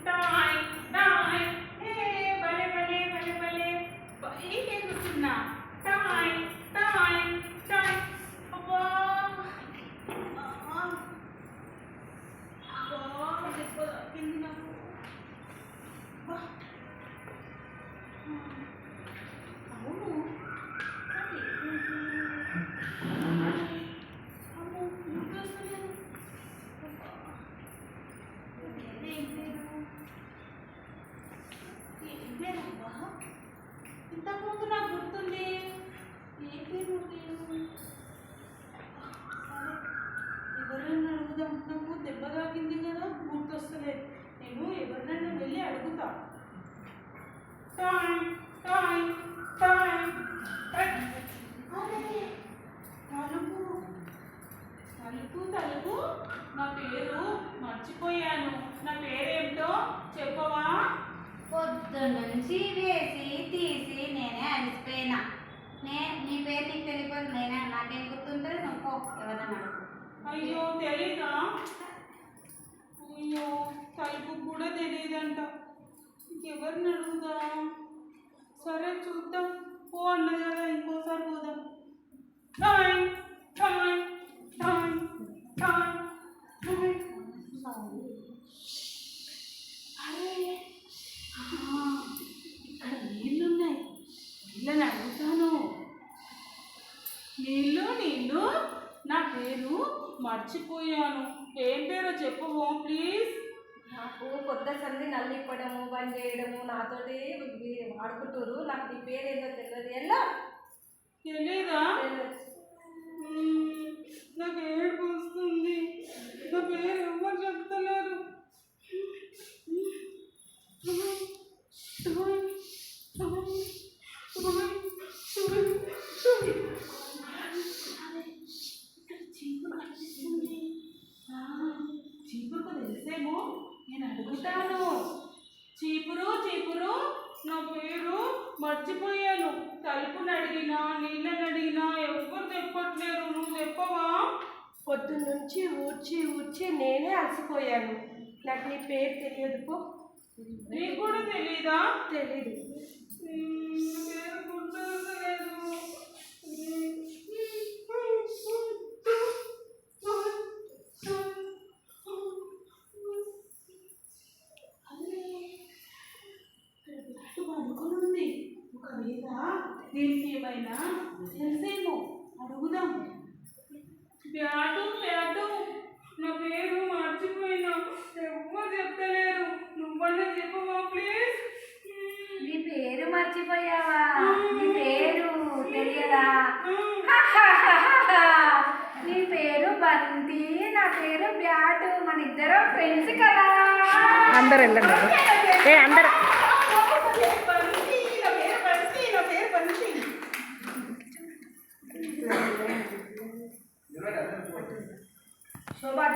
Toy toy హే భలే భలే భలే భలే ఏం కూర్చున్నా టాయ్ టాయ్ టాయ్ అబ్బా అబ్బా దెబ్బ తాకింది నాకు అబ్బా అవును ఇంతకుముందు నాకు గుర్తుంది ఏ పేరు ఎవరైనా అడుగుదాం నాకు దెబ్బ తాకింది కదా గుర్తొస్తలేదు నేను ఎవరినైనా వెళ్ళి అడుగుతా టాయ్ టాయ్ టాయ్ తలుపు తలుపు తలుపు నా పేరు మర్చిపోయాను నా పేరేంటో చెప్పవా పొద్దు నుంచి వేసి తీసి నేనే అలసిపోయినా నీ పేరు నీకు తెలియదు నాకేం గుర్తుంటుంది నువ్వు ఎవరన్నా అడుగు. అయ్యో తెలీదా అయ్యో తలుపు కూడా తెలియదంట ఎవరిని అడుగుదా సరే చూద్దాం పో అన్నది కదా ఇంకోసారి పోదాం టాయ్ టాయ్ టాయ్ టాయ్ అరే ఇక్కడ నీళ్ళున్నాయి నీళ్ళని అడుగుతాను నీళ్ళు నీళ్ళు నా పేరు మర్చిపోయాను ఏం పేరో చెప్పవో ప్లీజ్ నాకు కొత్త సంది నల్లి ఇప్పడము బంద్ చేయడము నాతోటి ఆడుకుంటారు నాకు నీ పేరు ఏందో తెలియదు ఎలా తెలీదా నాకు ఏడుపు వస్తుంది నా పేరు ఎవరు చెప్తలేరు చీపురుకు తెలిసేమో నేను అడుగుతాను చీపురు చీపురు నా పేరు మర్చిపోయాను తలుపుని అడిగినా నీళ్ళని అడిగినా ఎవరు చెప్పట్లేరు నువ్వు చెప్పవా పొద్దున్న నుంచి ఊడ్చి ఊడ్చి నేనే అలసిపోయాను నాకు నీ పేరు తెలియదు పో నీకు కూడా తెలీదా తెలీదు పేరు గుర్తులేదు పడుకోనుంది ఒకవేళ దీనికి ఏమైనా తెలిసేమో అడుగుదాం బ్యాటు బ్యాటు నా పేరు మర్చిపోయినా ఎవరు చెప్తలేరు నువ్వన్నా చెప్పవా ప్లీజ్ నీ పేరు మర్చిపోయావా నీ పేరు తెలియదా నీ పేరు బంతి నా పేరు బ్యాటు మన ఇద్దరం ఫ్రెండ్స్ కదా అందరు వెళ్ళండి అందరు శోభా